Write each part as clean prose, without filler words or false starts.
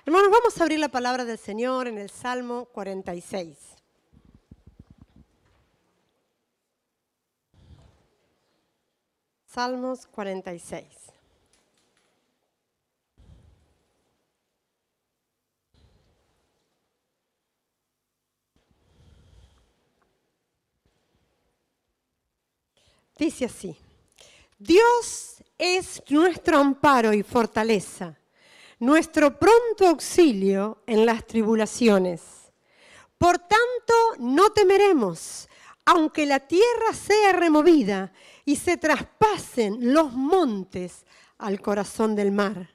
Hermanos, vamos a abrir la palabra del Señor en el Salmo 46. Salmos 46. Dice así: Dios es nuestro amparo y fortaleza, nuestro pronto auxilio en las tribulaciones. Por tanto, no temeremos, aunque la tierra sea removida y se traspasen los montes al corazón del mar.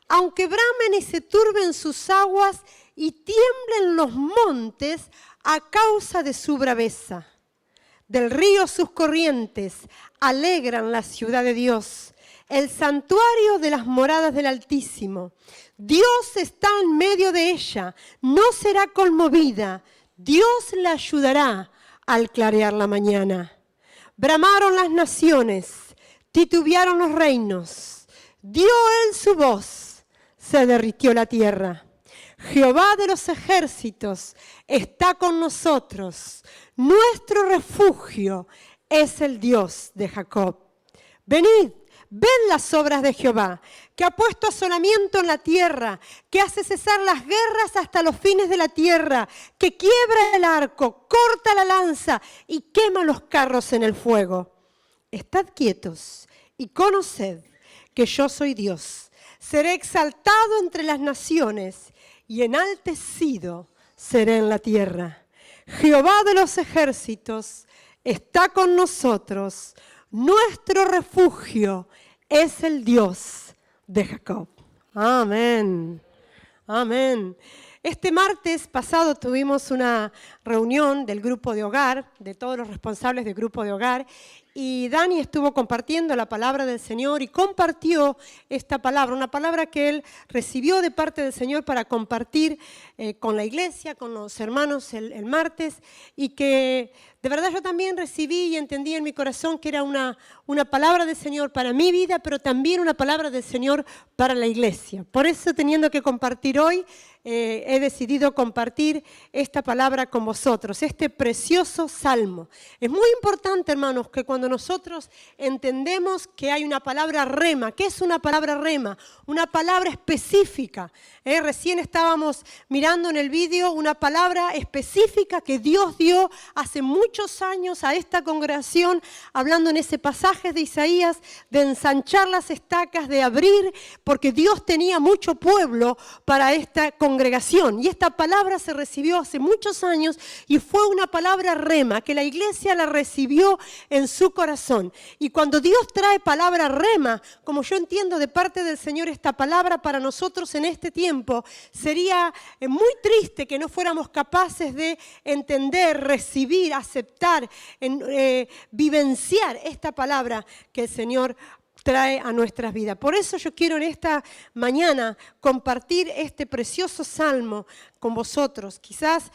Aunque bramen y se turben sus aguas y tiemblen los montes a causa de su braveza. Del río sus corrientes alegran la ciudad de Dios, el santuario de las moradas del Altísimo. Dios está en medio de ella, no será conmovida. Dios la ayudará al clarear la mañana. Bramaron las naciones, titubearon los reinos. Dio él su voz, se derritió la tierra. Jehová de los ejércitos está con nosotros. Nuestro refugio es el Dios de Jacob. Venid, ved las obras de Jehová, que ha puesto asolamiento en la tierra, que hace cesar las guerras hasta los fines de la tierra, que quiebra el arco, corta la lanza y quema los carros en el fuego. Estad quietos y conoced que yo soy Dios. Seré exaltado entre las naciones y enaltecido seré en la tierra. Jehová de los ejércitos está con nosotros. Nuestro refugio es el Dios de Jacob. Amén. Amén. Este martes pasado tuvimos una reunión del grupo de hogar, de todos los responsables del grupo de hogar, y Dani estuvo compartiendo la palabra del Señor y compartió esta palabra, una palabra que él recibió de parte del Señor para compartir con la iglesia, con los hermanos el martes, y que de verdad yo también recibí y entendí en mi corazón que era una palabra del Señor para mi vida, pero también una palabra del Señor para la iglesia. Por eso, teniendo que compartir hoy, he decidido compartir esta palabra con vosotros, este precioso salmo. Es muy importante, hermanos, que cuando nosotros entendemos que hay una palabra rema. ¿Qué es una palabra rema? Una palabra específica. Recién estábamos mirando en el vídeo una palabra específica que Dios dio hace muchos años a esta congregación, hablando en ese pasaje de Isaías, de ensanchar las estacas, de abrir, porque Dios tenía mucho pueblo para esta congregación. Y esta palabra se recibió hace muchos años y fue una palabra rema, que la iglesia la recibió en su corazón. Y cuando Dios trae palabra rema, como yo entiendo de parte del Señor esta palabra para nosotros en este tiempo, sería muy triste que no fuéramos capaces de entender, recibir, aceptar, vivenciar esta palabra que el Señor trae a nuestras vidas. Por eso yo quiero en esta mañana compartir este precioso salmo con vosotros. Quizás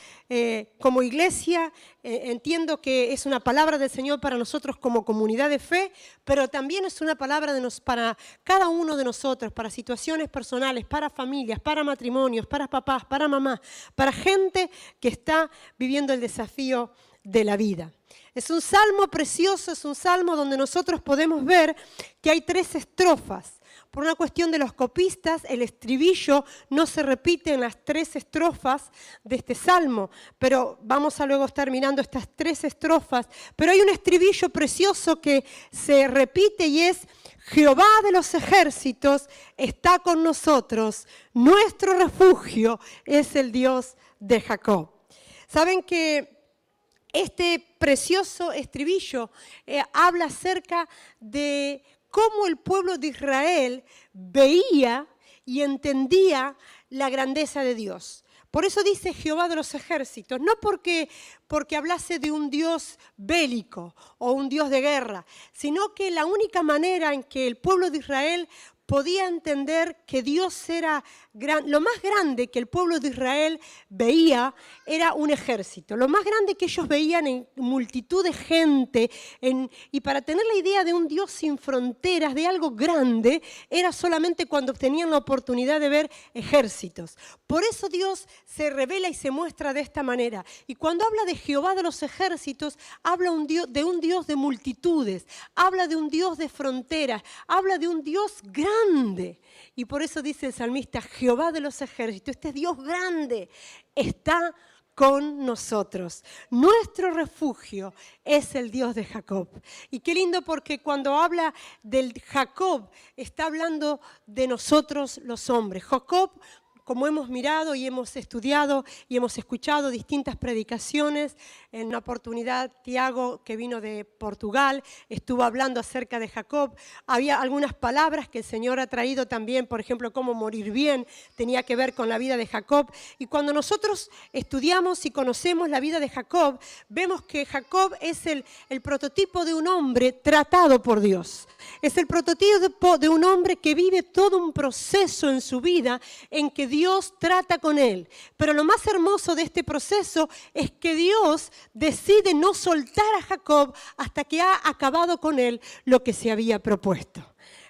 como iglesia entiendo que es una palabra del Señor para nosotros como comunidad de fe, pero también es una palabra para cada uno de nosotros, para situaciones personales, para familias, para matrimonios, para papás, para mamás, para gente que está viviendo el desafío de la vida. Es un salmo precioso, es un salmo donde nosotros podemos ver que hay 3 estrofas. Por una cuestión de los copistas, el estribillo no se repite en las 3 estrofas de este salmo, pero vamos a luego estar mirando estas 3 estrofas. Pero hay un estribillo precioso que se repite y es: Jehová de los ejércitos está con nosotros, nuestro refugio es el Dios de Jacob. Saben que este precioso estribillo habla acerca de cómo el pueblo de Israel veía y entendía la grandeza de Dios. Por eso dice Jehová de los ejércitos, no porque hablase de un Dios bélico o un Dios de guerra, sino que la única manera en que el pueblo de Israel podía entender que Dios era lo más grande que el pueblo de Israel veía era un ejército. Lo más grande que ellos veían en multitud de gente, y para tener la idea de un Dios sin fronteras, de algo grande, era solamente cuando tenían la oportunidad de ver ejércitos. Por eso Dios se revela y se muestra de esta manera. Y cuando habla de Jehová de los ejércitos, habla de un Dios de multitudes, habla de un Dios de fronteras, habla de un Dios grande. Y por eso dice el salmista, Jehová de los ejércitos, este Dios grande está con nosotros. Nuestro refugio es el Dios de Jacob. Y qué lindo porque cuando habla del Jacob, está hablando de nosotros los hombres. Jacob, como hemos mirado y hemos estudiado y hemos escuchado distintas predicaciones, en una oportunidad Tiago, que vino de Portugal, estuvo hablando acerca de Jacob. Había algunas palabras que el Señor ha traído también, por ejemplo, cómo morir bien, tenía que ver con la vida de Jacob. Y cuando nosotros estudiamos y conocemos la vida de Jacob, vemos que Jacob es el prototipo de un hombre tratado por Dios. Es el prototipo de un hombre que vive todo un proceso en su vida en que Dios trata con él. Pero lo más hermoso de este proceso es que Dios decide no soltar a Jacob hasta que ha acabado con él lo que se había propuesto.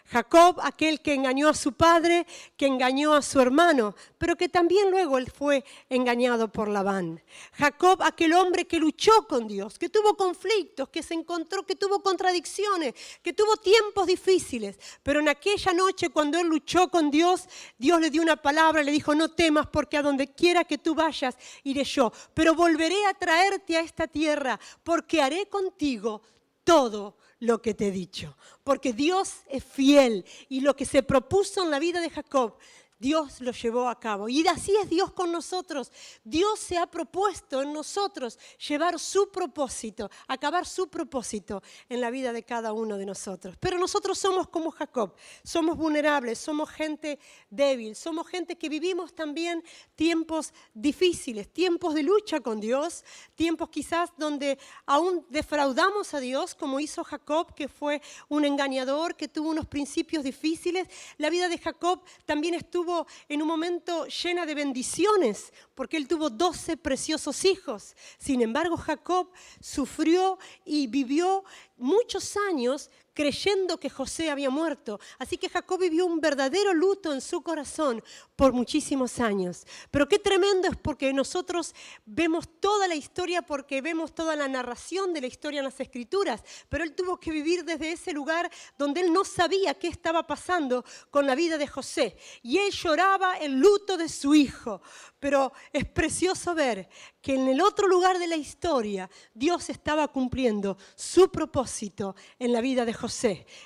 Jacob, aquel que engañó a su padre, que engañó a su hermano, pero que también luego él fue engañado por Labán. Jacob, aquel hombre que luchó con Dios, que tuvo conflictos, que se encontró, que tuvo contradicciones, que tuvo tiempos difíciles. Pero en aquella noche cuando él luchó con Dios, Dios le dio una palabra, le dijo, no temas porque a donde quiera que tú vayas, iré yo. Pero volveré a traerte a esta tierra porque haré contigo todo lo que te he dicho, porque Dios es fiel y lo que se propuso en la vida de Jacob, Dios lo llevó a cabo. Y así es Dios con nosotros. Dios se ha propuesto en nosotros llevar su propósito, acabar su propósito en la vida de cada uno de nosotros. Pero nosotros somos como Jacob, somos vulnerables, somos gente débil, somos gente que vivimos también tiempos difíciles, tiempos de lucha con Dios, tiempos quizás donde aún defraudamos a Dios, como hizo Jacob, que fue un engañador, que tuvo unos principios difíciles. La vida de Jacob también estuvo en un momento llena de bendiciones, porque él tuvo 12 preciosos hijos. Sin embargo, Jacob sufrió y vivió muchos años creyendo que José había muerto. Así que Jacob vivió un verdadero luto en su corazón por muchísimos años. Pero qué tremendo es porque nosotros vemos toda la historia, porque vemos toda la narración de la historia en las Escrituras. Pero él tuvo que vivir desde ese lugar donde él no sabía qué estaba pasando con la vida de José. Y él lloraba el luto de su hijo. Pero es precioso ver que en el otro lugar de la historia Dios estaba cumpliendo su propósito en la vida de José.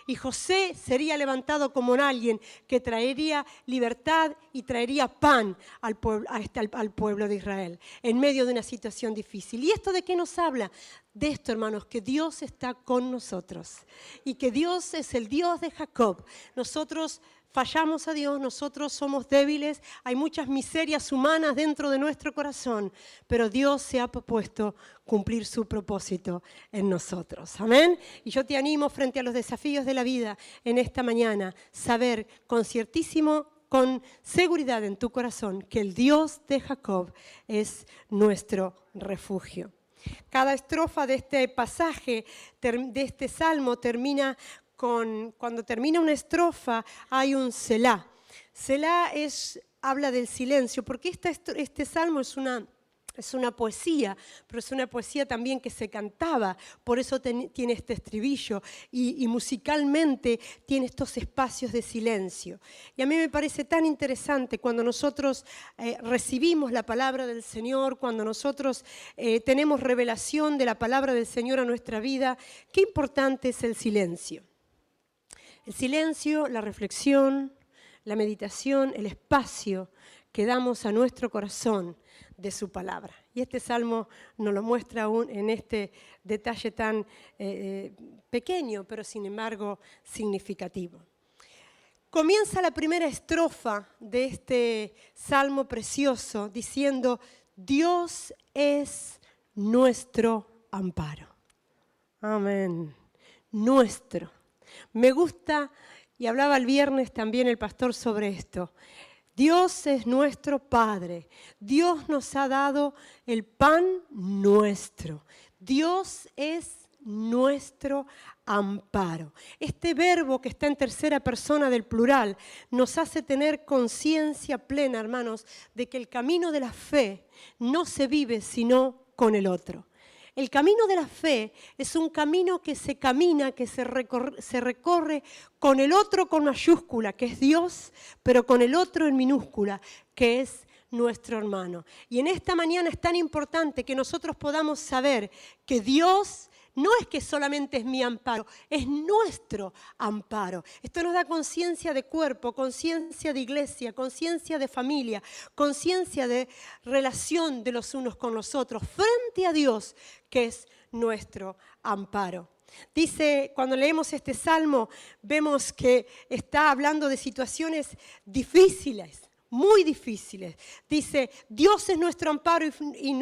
Y José sería levantado como alguien que traería libertad y traería pan al pueblo de Israel en medio de una situación difícil. ¿Y esto de qué nos habla? De esto, hermanos, que Dios está con nosotros y que Dios es el Dios de Jacob. Nosotros fallamos a Dios, nosotros somos débiles, hay muchas miserias humanas dentro de nuestro corazón, pero Dios se ha propuesto cumplir su propósito en nosotros. Amén. Y yo te animo frente a los desafíos de la vida en esta mañana, saber con seguridad en tu corazón que el Dios de Jacob es nuestro refugio. Cada estrofa de este pasaje, de este salmo, cuando termina una estrofa hay un Selah. Selah habla del silencio, porque este salmo es una poesía, pero es una poesía también que se cantaba, por eso tiene este estribillo y musicalmente tiene estos espacios de silencio. Y a mí me parece tan interesante cuando nosotros recibimos la palabra del Señor, cuando nosotros tenemos revelación de la palabra del Señor a nuestra vida, qué importante es el silencio. El silencio, la reflexión, la meditación, el espacio que damos a nuestro corazón de su palabra. Y este salmo nos lo muestra aún en este detalle tan pequeño, pero sin embargo significativo. Comienza la primera estrofa de este salmo precioso diciendo, Dios es nuestro amparo. Amén. Nuestro. Me gusta Y hablaba el viernes también el pastor sobre esto. Dios es nuestro Padre. Dios nos ha dado el pan nuestro. Dios es nuestro amparo. Este verbo que está en tercera persona del plural nos hace tener conciencia plena, hermanos, de que el camino de la fe no se vive sino con el otro. El camino de la fe es un camino que se camina, que se recorre con el otro con mayúscula, que es Dios, pero con el otro en minúscula, que es nuestro hermano. Y en esta mañana es tan importante que nosotros podamos saber que Dios no es que solamente es mi amparo, es nuestro amparo. Esto nos da conciencia de cuerpo, conciencia de iglesia, conciencia de familia, conciencia de relación de los unos con los otros, frente a Dios, que es nuestro amparo. Dice, cuando leemos este salmo, vemos que está hablando de situaciones difíciles, muy difíciles. Dice, Dios es nuestro amparo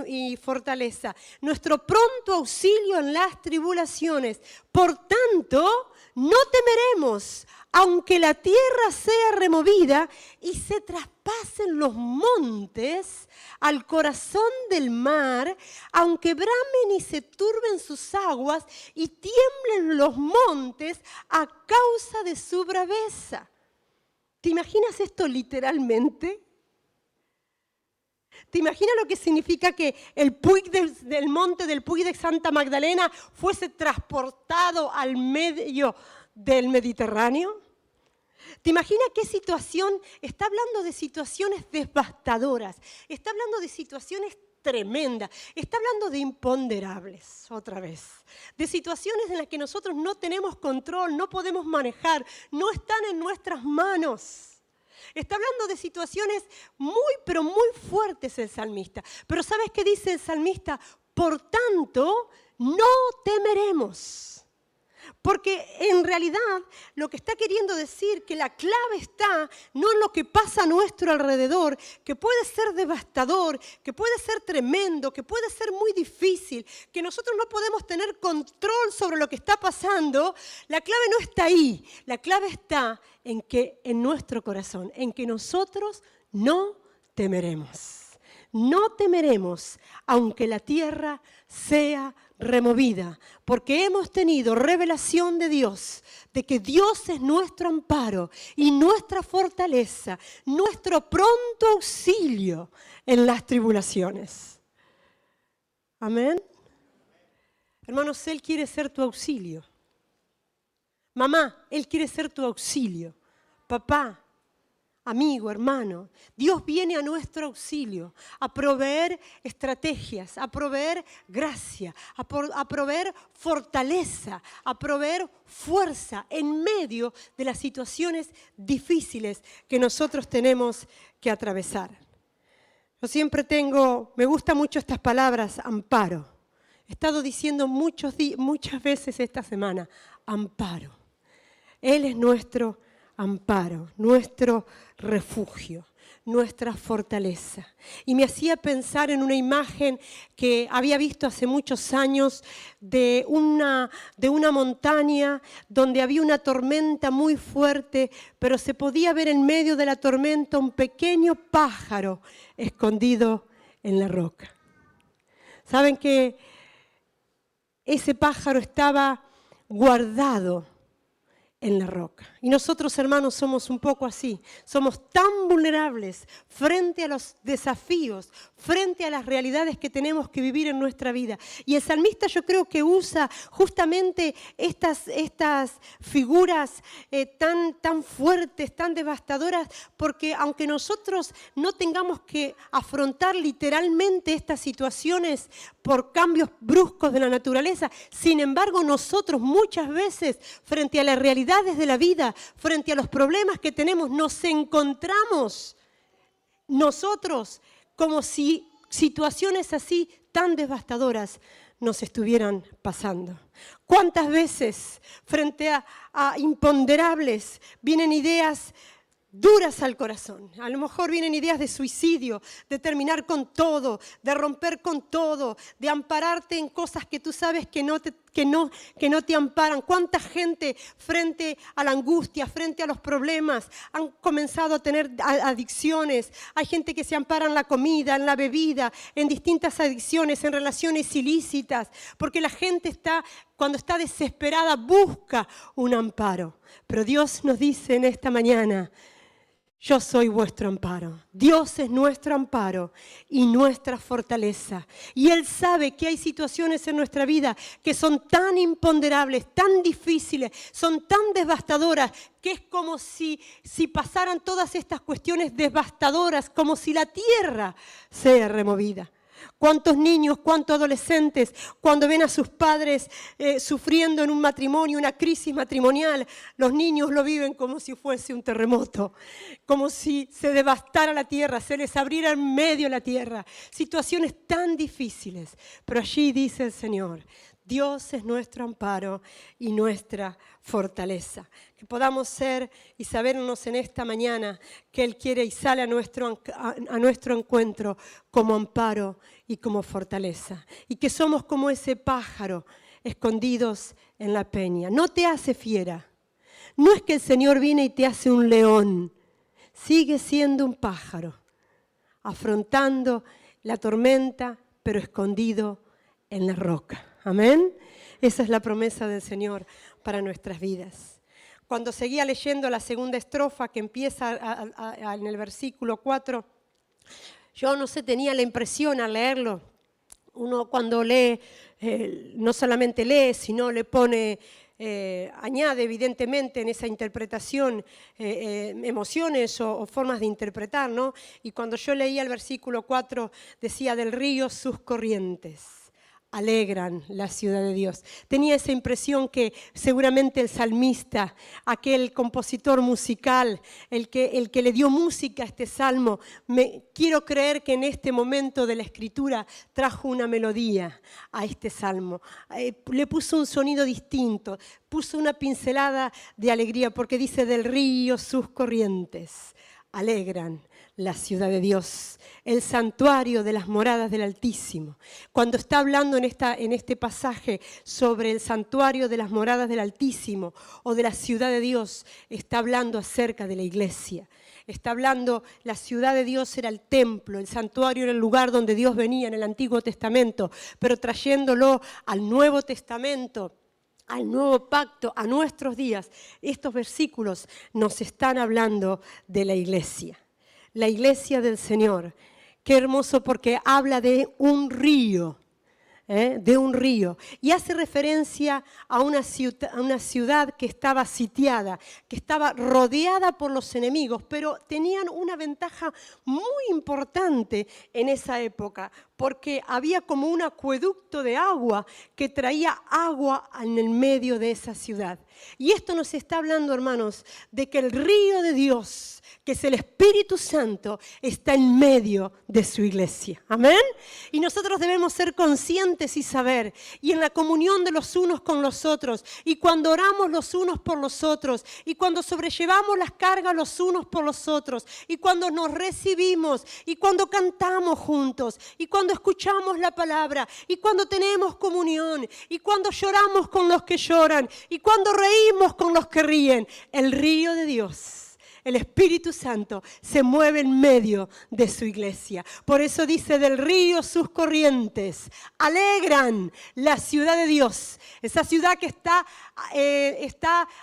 y fortaleza, nuestro pronto auxilio en las tribulaciones. Por tanto, no temeremos, aunque la tierra sea removida y se traspasen los montes al corazón del mar, aunque bramen y se turben sus aguas y tiemblen los montes a causa de su braveza. ¿Te imaginas esto literalmente? ¿Te imaginas lo que significa que el Puig del monte del Puig de Santa Magdalena fuese transportado al medio del Mediterráneo? ¿Te imaginas qué situación? Está hablando de situaciones devastadoras, está hablando de situaciones tremendas, está hablando de imponderables, otra vez, de situaciones en las que nosotros no tenemos control, no podemos manejar, no están en nuestras manos. Está hablando de situaciones muy, pero muy fuertes el salmista. Pero ¿sabes qué dice el salmista? Por tanto, no temeremos. Porque en realidad lo que está queriendo decir que la clave está no en lo que pasa a nuestro alrededor, que puede ser devastador, que puede ser tremendo, que puede ser muy difícil, que nosotros no podemos tener control sobre lo que está pasando. La clave no está ahí, la clave está en nuestro corazón, en que nosotros no temeremos. No temeremos, aunque la tierra sea removida, porque hemos tenido revelación de Dios, de que Dios es nuestro amparo y nuestra fortaleza, nuestro pronto auxilio en las tribulaciones. Amén. Hermanos, Él quiere ser tu auxilio. Mamá, Él quiere ser tu auxilio. Papá, amigo, hermano, Dios viene a nuestro auxilio, a proveer estrategias, a proveer gracia, a proveer fortaleza, a proveer fuerza en medio de las situaciones difíciles que nosotros tenemos que atravesar. Yo siempre me gusta mucho estas palabras, amparo. He estado diciendo muchas veces esta semana, amparo. Él es nuestro amparo, nuestro refugio, nuestra fortaleza. Y me hacía pensar en una imagen que había visto hace muchos años de una montaña donde había una tormenta muy fuerte, pero se podía ver en medio de la tormenta un pequeño pájaro escondido en la roca. ¿Saben que ese pájaro estaba guardado en la roca? Y nosotros, hermanos, somos un poco así. Somos tan vulnerables frente a los desafíos, frente a las realidades que tenemos que vivir en nuestra vida. Y el salmista, yo creo que usa justamente estas figuras tan fuertes, tan devastadoras, porque aunque nosotros no tengamos que afrontar literalmente estas situaciones por cambios bruscos de la naturaleza, sin embargo, nosotros muchas veces, frente a las realidades de la vida, frente a los problemas que tenemos, nos encontramos nosotros como si situaciones así tan devastadoras nos estuvieran pasando. ¿Cuántas veces frente a imponderables vienen ideas duras al corazón? A lo mejor vienen ideas de suicidio, de terminar con todo, de romper con todo, de ampararte en cosas que tú sabes que que no te amparan. ¿Cuánta gente frente a la angustia, frente a los problemas, han comenzado a tener adicciones? Hay gente que se ampara en la comida, en la bebida, en distintas adicciones, en relaciones ilícitas, porque la gente cuando está desesperada, busca un amparo. Pero Dios nos dice en esta mañana: yo soy vuestro amparo. Dios es nuestro amparo y nuestra fortaleza. Y Él sabe que hay situaciones en nuestra vida que son tan imponderables, tan difíciles, son tan devastadoras, que es como si pasaran todas estas cuestiones devastadoras, como si la tierra sea removida. ¿Cuántos niños, cuántos adolescentes, cuando ven a sus padres sufriendo en un matrimonio, una crisis matrimonial, los niños lo viven como si fuese un terremoto, como si se devastara la tierra, se les abriera en medio la tierra? Situaciones tan difíciles, pero allí dice el Señor: Dios es nuestro amparo y nuestra fortaleza. Que podamos ser y sabernos en esta mañana que Él quiere y sale a nuestro encuentro como amparo y como fortaleza. Y que somos como ese pájaro escondidos en la peña. No te hace fiera. No es que el Señor viene y te hace un león. Sigue siendo un pájaro, afrontando la tormenta, pero escondido en la roca. Amén. Esa es la promesa del Señor para nuestras vidas. Cuando seguía leyendo la segunda estrofa que empieza en el versículo 4, yo no sé, tenía la impresión al leerlo, uno cuando lee, no solamente lee, sino le pone, añade evidentemente en esa interpretación emociones o formas de interpretar, ¿no? Y cuando yo leía el versículo 4 decía: del río sus corrientes alegran la ciudad de Dios. Tenía esa impresión que seguramente el salmista, aquel compositor musical, el que le dio música a este salmo, quiero creer que en este momento de la escritura trajo una melodía a este salmo. Le puso un sonido distinto, puso una pincelada de alegría, porque dice: del río sus corrientes alegran la ciudad de Dios, el santuario de las moradas del Altísimo. Cuando está hablando en este pasaje sobre el santuario de las moradas del Altísimo o de la ciudad de Dios, está hablando acerca de la iglesia. Está hablando, la ciudad de Dios era el templo, el santuario era el lugar donde Dios venía en el Antiguo Testamento, pero trayéndolo al Nuevo Testamento, al nuevo pacto, a nuestros días, estos versículos nos están hablando de la iglesia del Señor. Qué hermoso, porque habla de un río, y hace referencia a una ciudad que estaba sitiada, que estaba rodeada por los enemigos, pero tenían una ventaja muy importante en esa época, porque había como un acueducto de agua que traía agua en el medio de esa ciudad. Y esto nos está hablando, hermanos, de que el río de Dios, que es el Espíritu Santo, está en medio de su iglesia. Amén. Y nosotros debemos ser conscientes y saber, y en la comunión de los unos con los otros, y cuando oramos los unos por los otros, y cuando sobrellevamos las cargas los unos por los otros, y cuando nos recibimos, y cuando cantamos juntos, y cuando escuchamos la palabra, y cuando tenemos comunión, y cuando lloramos con los que lloran, y cuando reímos con los que ríen, el río de Dios, el Espíritu Santo, se mueve en medio de su iglesia. Por eso dice: del río sus corrientes alegran la ciudad de Dios. Esa ciudad que está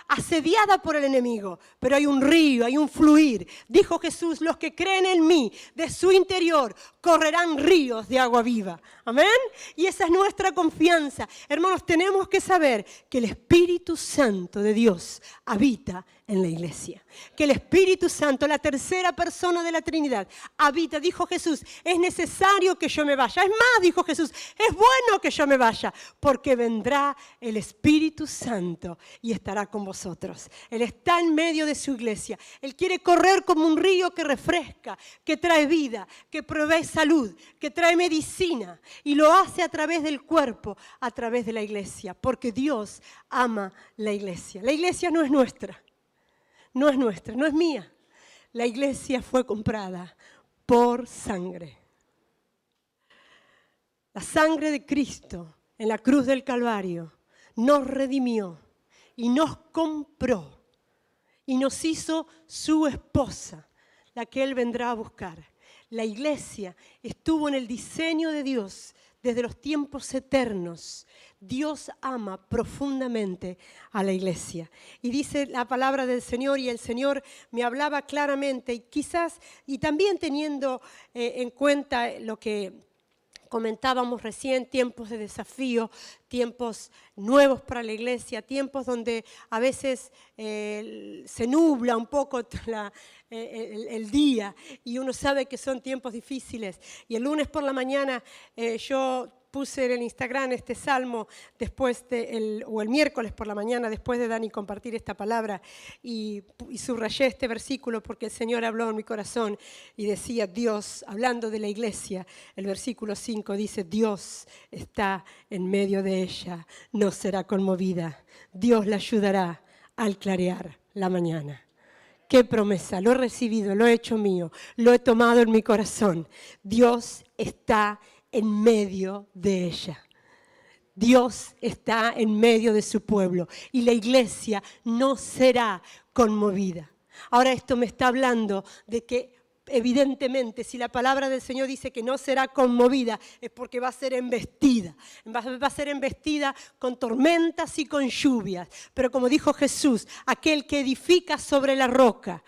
asediada por el enemigo, pero hay un río, hay un fluir. Dijo Jesús: los que creen en mí, de su interior correrán ríos de agua viva. Amén. Y esa es nuestra confianza. Hermanos, tenemos que saber que el Espíritu Santo de Dios habita en la iglesia. Que el Espíritu Santo, la tercera persona de la Trinidad, habita. Dijo Jesús: es necesario que yo me vaya. Es más, dijo Jesús, es bueno que yo me vaya, porque vendrá el Espíritu Santo y estará con vosotros. Él está en medio de su iglesia. Él quiere correr como un río que refresca, que trae vida, que provee salud, que trae medicina, y lo hace a través del cuerpo, a través de la iglesia, porque Dios ama la iglesia. La iglesia no es nuestra. No es nuestra, no es mía. La iglesia fue comprada por sangre. La sangre de Cristo en la cruz del Calvario nos redimió y nos compró y nos hizo su esposa, la que Él vendrá a buscar. La iglesia estuvo en el diseño de Dios desde los tiempos eternos. Dios ama profundamente a la iglesia. Y dice la palabra del Señor, y el Señor me hablaba claramente, y quizás, y también teniendo en cuenta lo que comentábamos recién, tiempos de desafío, tiempos nuevos para la iglesia, tiempos donde a veces se nubla un poco el día y uno sabe que son tiempos difíciles. Y el lunes por la mañana yo puse en el Instagram este salmo o el miércoles por la mañana después de Dani compartir esta palabra y subrayé este versículo porque el Señor habló en mi corazón y decía Dios, hablando de la iglesia, el versículo 5 dice Dios está en medio de ella, no será conmovida, Dios la ayudará al clarear la mañana. ¡Qué promesa! Lo he recibido, lo he hecho mío, lo he tomado en mi corazón. Dios está en medio de ella. Dios está en medio de su pueblo y la iglesia no será conmovida. Ahora esto me está hablando de que evidentemente si la palabra del Señor dice que no será conmovida es porque va a ser embestida. Va a ser embestida con tormentas y con lluvias. Pero como dijo Jesús, aquel que edifica sobre la roca,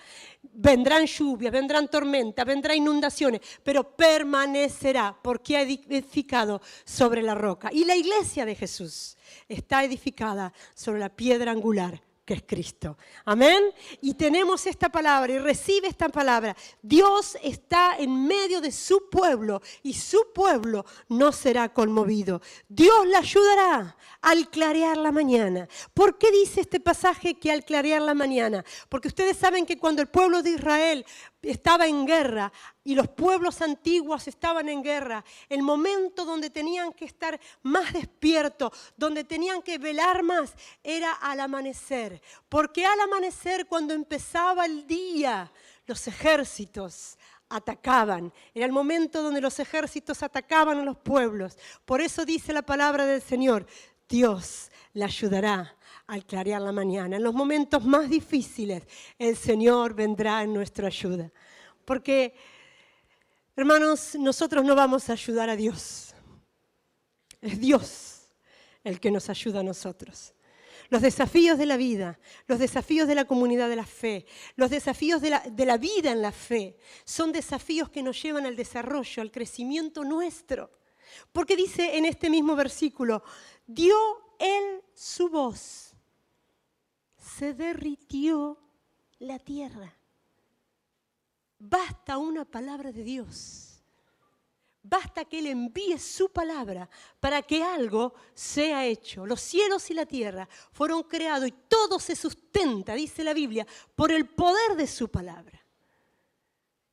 vendrán lluvias, vendrán tormentas, vendrán inundaciones, pero permanecerá porque ha edificado sobre la roca. Y la iglesia de Jesús está edificada sobre la piedra angular, que es Cristo. Amén. Y tenemos esta palabra y recibe esta palabra. Dios está en medio de su pueblo y su pueblo no será conmovido. Dios la ayudará al clarear la mañana. ¿Por qué dice este pasaje que al clarear la mañana? Porque ustedes saben que cuando el pueblo de Israel estaba en guerra y los pueblos antiguos estaban en guerra, el momento donde tenían que estar más despiertos, donde tenían que velar más, era al amanecer. Porque al amanecer, cuando empezaba el día, los ejércitos atacaban. Era el momento donde los ejércitos atacaban a los pueblos. Por eso dice la palabra del Señor, Dios la ayudará al clarear la mañana. En los momentos más difíciles, el Señor vendrá en nuestra ayuda. Porque, hermanos, nosotros no vamos a ayudar a Dios. Es Dios el que nos ayuda a nosotros. Los desafíos de la vida, los desafíos de la comunidad de la fe, los desafíos de la vida en la fe, son desafíos que nos llevan al desarrollo, al crecimiento nuestro. Porque dice en este mismo versículo, dio Él su voz, se derritió la tierra. Basta una palabra de Dios. Basta que Él envíe su palabra para que algo sea hecho. Los cielos y la tierra fueron creados y todo se sustenta, dice la Biblia, por el poder de su palabra.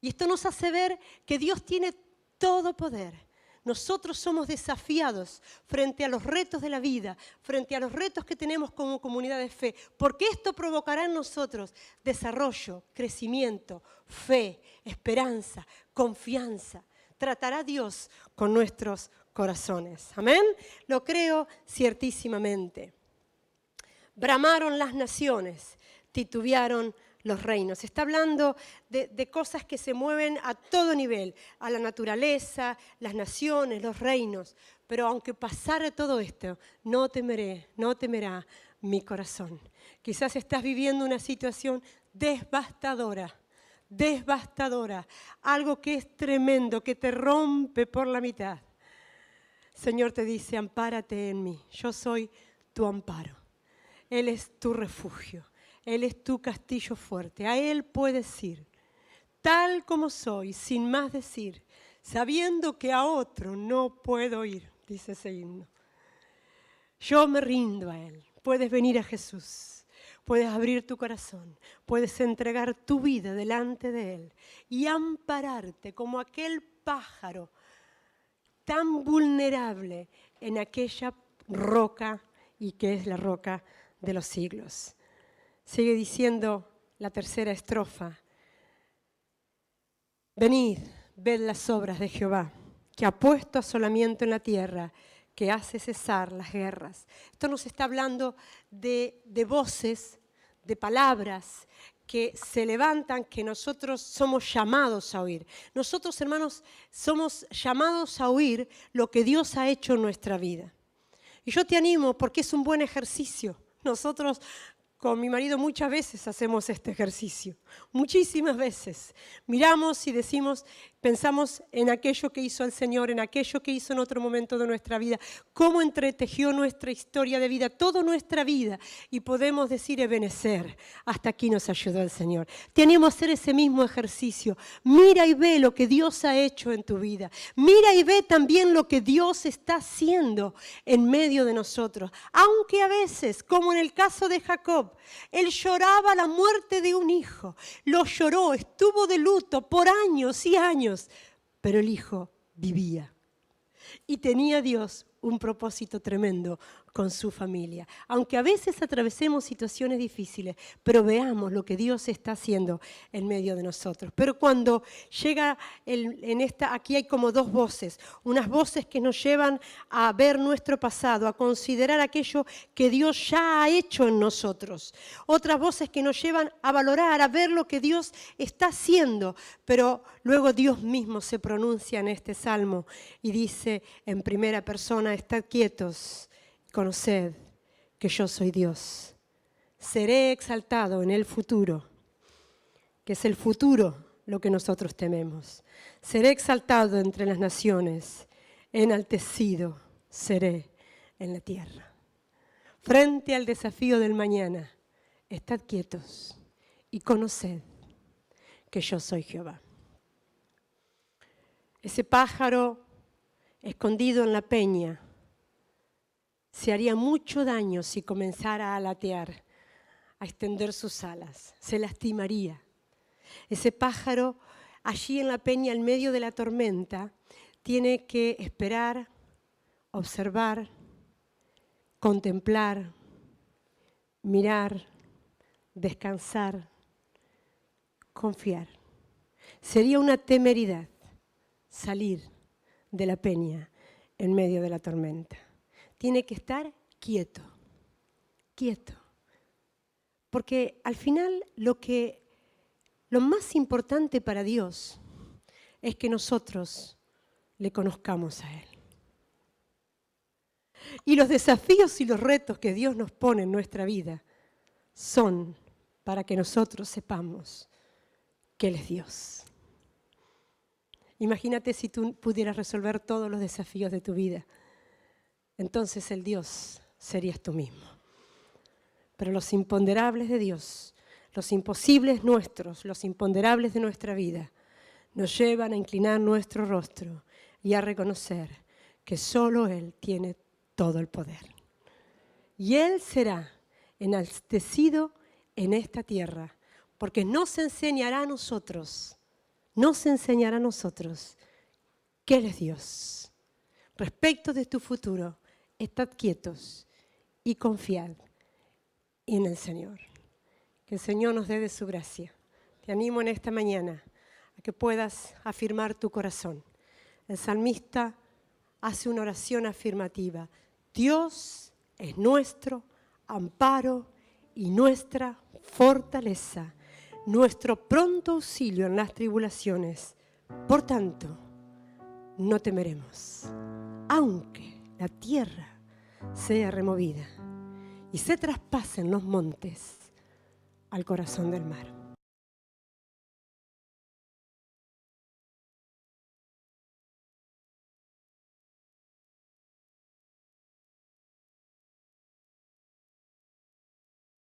Y esto nos hace ver que Dios tiene todo poder. Nosotros somos desafiados frente a los retos de la vida, frente a los retos que tenemos como comunidad de fe, porque esto provocará en nosotros desarrollo, crecimiento, fe, esperanza, confianza. Tratará Dios con nuestros corazones. Amén. Lo creo ciertísimamente. Bramaron las naciones, titubearon los reinos. Está hablando de cosas que se mueven a todo nivel, a la naturaleza, las naciones, los reinos. Pero aunque pasara todo esto, no temerá mi corazón. Quizás estás viviendo una situación devastadora, algo que es tremendo, que te rompe por la mitad. Señor te dice, ampárate en mí, yo soy tu amparo. Él es tu refugio, Él es tu castillo fuerte, a Él puedes ir, tal como soy, sin más decir, sabiendo que a otro no puedo ir, dice ese himno. Yo me rindo a Él, puedes venir a Jesús. Puedes abrir tu corazón, puedes entregar tu vida delante de Él y ampararte como aquel pájaro tan vulnerable en aquella roca y que es la roca de los siglos. Sigue diciendo la tercera estrofa. Venid, ved las obras de Jehová, que ha puesto asolamiento en la tierra, que hace cesar las guerras. Esto nos está hablando de voces, de palabras que se levantan, que nosotros somos llamados a oír. Nosotros, hermanos, somos llamados a oír lo que Dios ha hecho en nuestra vida. Y yo te animo porque es un buen ejercicio. Nosotros con mi marido muchas veces hacemos este ejercicio, muchísimas veces. Miramos y decimos, pensamos en aquello que hizo el Señor, en aquello que hizo en otro momento de nuestra vida, cómo entretejió nuestra historia de vida, toda nuestra vida, y podemos decir, Ebenezer, hasta aquí nos ayudó el Señor. Te animo a hacer ese mismo ejercicio. Mira y ve lo que Dios ha hecho en tu vida. Mira y ve también lo que Dios está haciendo en medio de nosotros. Aunque a veces, como en el caso de Jacob, él lloraba la muerte de un hijo, lo lloró, estuvo de luto por años y años, pero el hijo vivía y tenía Dios un propósito tremendo con su familia. Aunque a veces atravesemos situaciones difíciles, pero veamos lo que Dios está haciendo en medio de nosotros. Pero cuando llega aquí hay como dos voces, unas voces que nos llevan a ver nuestro pasado, a considerar aquello que Dios ya ha hecho en nosotros. Otras voces que nos llevan a valorar, a ver lo que Dios está haciendo. Pero luego Dios mismo se pronuncia en este salmo y dice en primera persona, estad quietos, conoced que yo soy Dios. Seré exaltado en el futuro, que es el futuro lo que nosotros tememos. Seré exaltado entre las naciones, enaltecido seré en la tierra. Frente al desafío del mañana, estad quietos y conoced que yo soy Jehová. Ese pájaro escondido en la peña se haría mucho daño si comenzara a aletear, a extender sus alas, se lastimaría. Ese pájaro allí en la peña, en medio de la tormenta, tiene que esperar, observar, contemplar, mirar, descansar, confiar. Sería una temeridad salir de la peña en medio de la tormenta. Tiene que estar quieto, quieto. Porque al final lo más importante para Dios es que nosotros le conozcamos a Él. Y los desafíos y los retos que Dios nos pone en nuestra vida son para que nosotros sepamos que Él es Dios. Imagínate si tú pudieras resolver todos los desafíos de tu vida. Entonces el Dios serías tú mismo. Pero los imponderables de Dios, los imposibles nuestros, los imponderables de nuestra vida, nos llevan a inclinar nuestro rostro y a reconocer que solo Él tiene todo el poder. Y Él será enaltecido en esta tierra, porque nos enseñará a nosotros que Él es Dios. Respecto de tu futuro, estad quietos y confiad en el Señor. Que el Señor nos dé de su gracia. Te animo en esta mañana a que puedas afirmar tu corazón. El salmista hace una oración afirmativa. Dios es nuestro amparo y nuestra fortaleza, nuestro pronto auxilio en las tribulaciones. Por tanto, no temeremos, aunque la tierra sea removida y se traspasen los montes al corazón del mar.